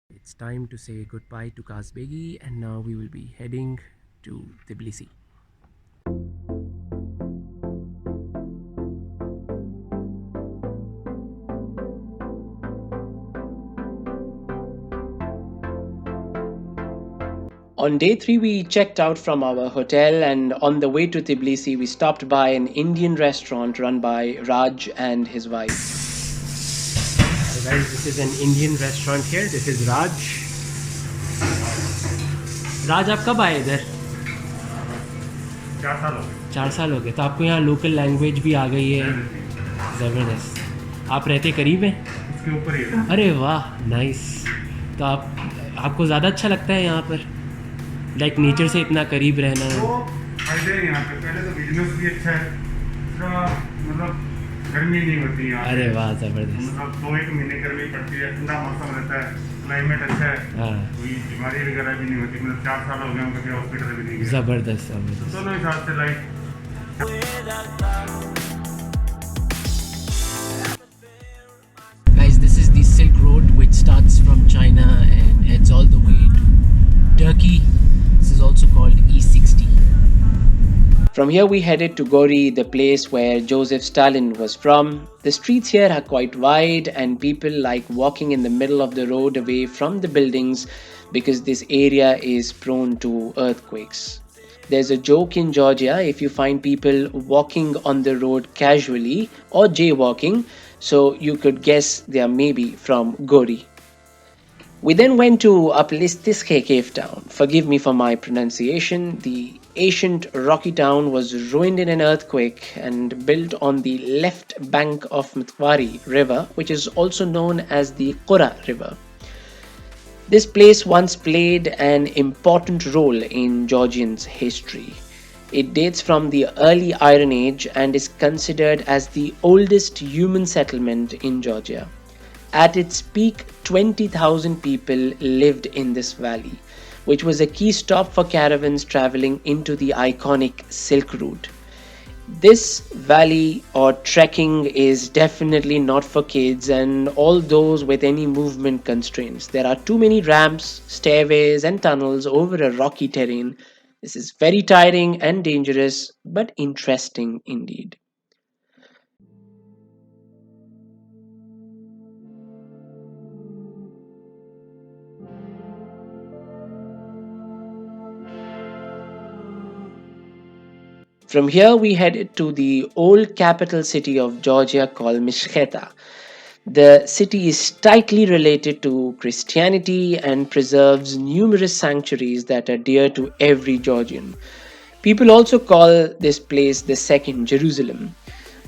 It's time to say goodbye to Kazbegi, and now we will be heading to Tbilisi. On day three, we checked out from our hotel, and on the way to Tbilisi, we stopped by an Indian restaurant run by Raj and his wife. So guys, this is an Indian restaurant here. This is Raj. राज आप कब आए इधर? 4 साल हो गए। 4 साल हो गए, तो आपको यहाँ लोकल लैंग्वेज भी आ गई है। ज़बरदस्त। आप रहते करीब हैं? उसके ऊपर ही है। अरे वाह, नाइस। तो आपको ज़्यादा अच्छा लगता है यहाँ पर, लाइक नेचर से इतना करीब रहना? तो फायदे हैं यहाँ पे। पहले तो बिजनेस भी अच्छा है, दूसरा मतलब गर्मी नहीं होती यहाँ पे। अरे वाह, ज़बरदस्त। मतलब 2-1 महीने गर्मी पड़ती है, ठंडा मौसम रहता है, क्लाइमेट अच्छा है, हाँ, कोई बीमारी वगैरह भी नहीं होती। मतलब 4 साल हो गए हम कभी हॉस्पिटल भी नहीं गए। ज़बरदस्त तो ज़बरदस्त। दोनों हिसाब से life. Guys, this is the Silk Road which starts from China and heads all the way to Turkey. This is also called E60. From here, we headed to Gori, the place where Joseph Stalin was from. The streets here are quite wide, and people like walking in the middle of the road away from the buildings because this area is prone to earthquakes. There's a joke in Georgia if you find people walking on the road casually or jaywalking, so you could guess they are maybe from Gori. We then went to Uplistische Cavetown. Forgive me for my pronunciation. The ancient rocky town was ruined in an earthquake and built on the left bank of Mtskheta River, which is also known as the Qura River. This place once played an important role in Georgians' history. It dates from the early Iron Age and is considered as the oldest human settlement in Georgia. At its peak, 20,000 people lived in this valley, which was a key stop for caravans traveling into the iconic Silk Route. This valley or trekking is definitely not for kids and all those with any movement constraints. There are too many ramps, stairways, and tunnels over a rocky terrain. This is very tiring and dangerous, but interesting indeed. From here, we headed to the old capital city of Georgia called Mtskheta. The city is tightly related to Christianity and preserves numerous sanctuaries that are dear to every Georgian. People also call this place the Second Jerusalem.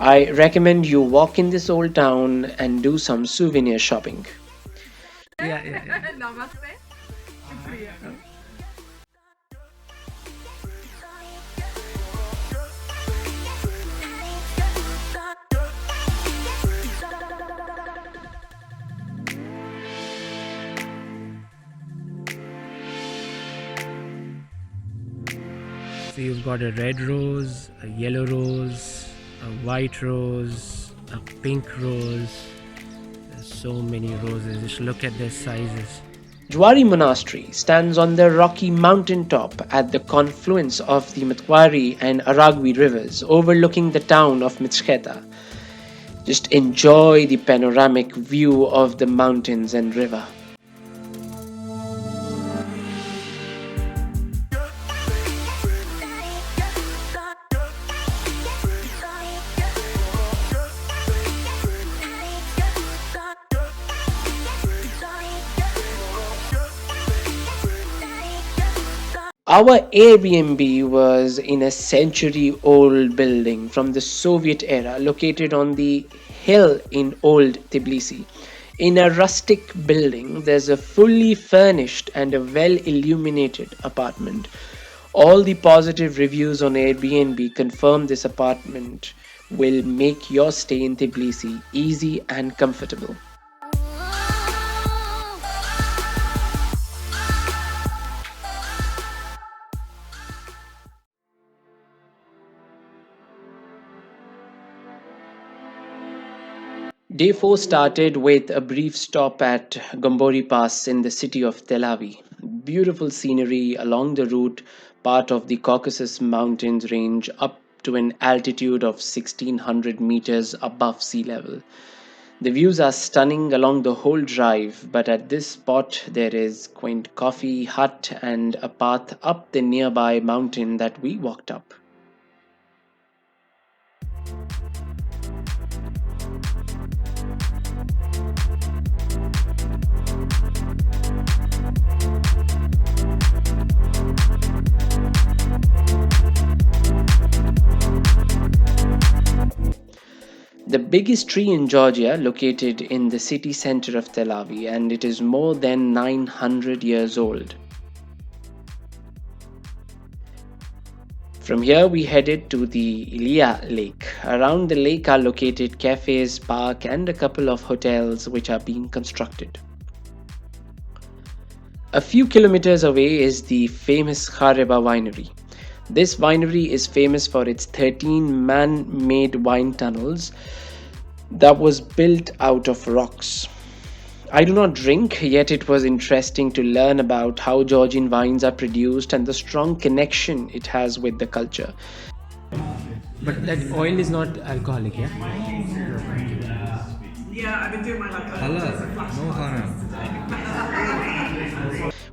I recommend you walk in this old town and do some souvenir shopping. Yeah, yeah, yeah. Namaste. Shukriya. So you've got a red rose, a yellow rose, a white rose, a pink rose. There's so many roses. Just look at their sizes. Jwari Monastery stands on the rocky mountain top at the confluence of the Mtskheta and Aragvi rivers, overlooking the town of Mtskheta. Just enjoy the panoramic view of the mountains and river. Our Airbnb was in a century old building from the Soviet era located on the hill in Old Tbilisi. In a rustic building, there's a fully furnished and a well illuminated apartment. All the positive reviews on Airbnb confirm this apartment will make your stay in Tbilisi easy and comfortable. Day 4 started with a brief stop at Gombori Pass in the city of Telavi. Beautiful scenery along the route, part of the Caucasus Mountains range up to an altitude of 1600 meters above sea level. The views are stunning along the whole drive, but at this spot there is quaint coffee hut and a path up the nearby mountain that we walked up. The biggest tree in Georgia located in the city center of Telavi, and it is more than 900 years old. From here we headed to the Ilia Lake. Around the lake are located cafes, park and a couple of hotels which are being constructed. A few kilometers away is the famous Khareba Winery. This winery is famous for its 13 man-made wine tunnels that was built out of rocks. I do not drink, yet it was interesting to learn about how Georgian wines are produced and the strong connection it has with the culture. But that oil is not alcoholic, yeah? Yeah, I've been doing my like No harm.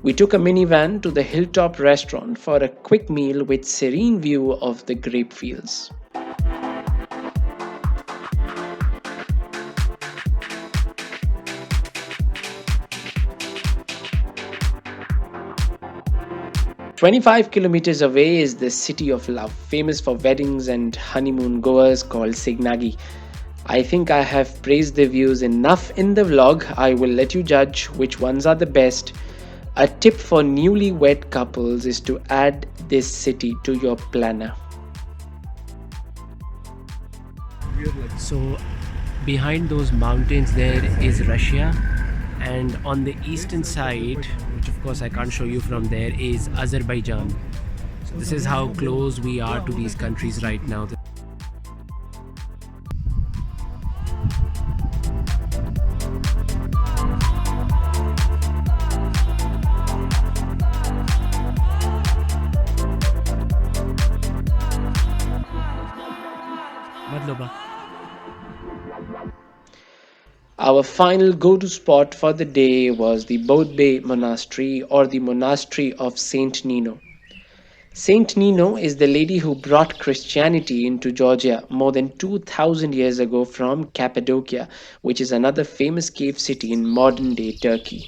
We took a minivan to the hilltop restaurant for a quick meal with serene view of the grape fields. "25 kilometers away is the City of Love, famous for weddings and honeymoon goers called Signagi. I think I have praised the views enough in the vlog. I will let you judge which ones are the best. A tip for newlywed couples is to add this city to your planner." So, behind those mountains, there is Russia, and on the eastern side, which of course I can't show you from there, is Azerbaijan. So, this is how close we are to these countries right now. Madloba. Our final go-to spot for the day was the Bodbe Monastery, or the Monastery of Saint Nino. Saint Nino is the lady who brought Christianity into Georgia more than 2000 years ago from Cappadocia, which is another famous cave city in modern day Turkey.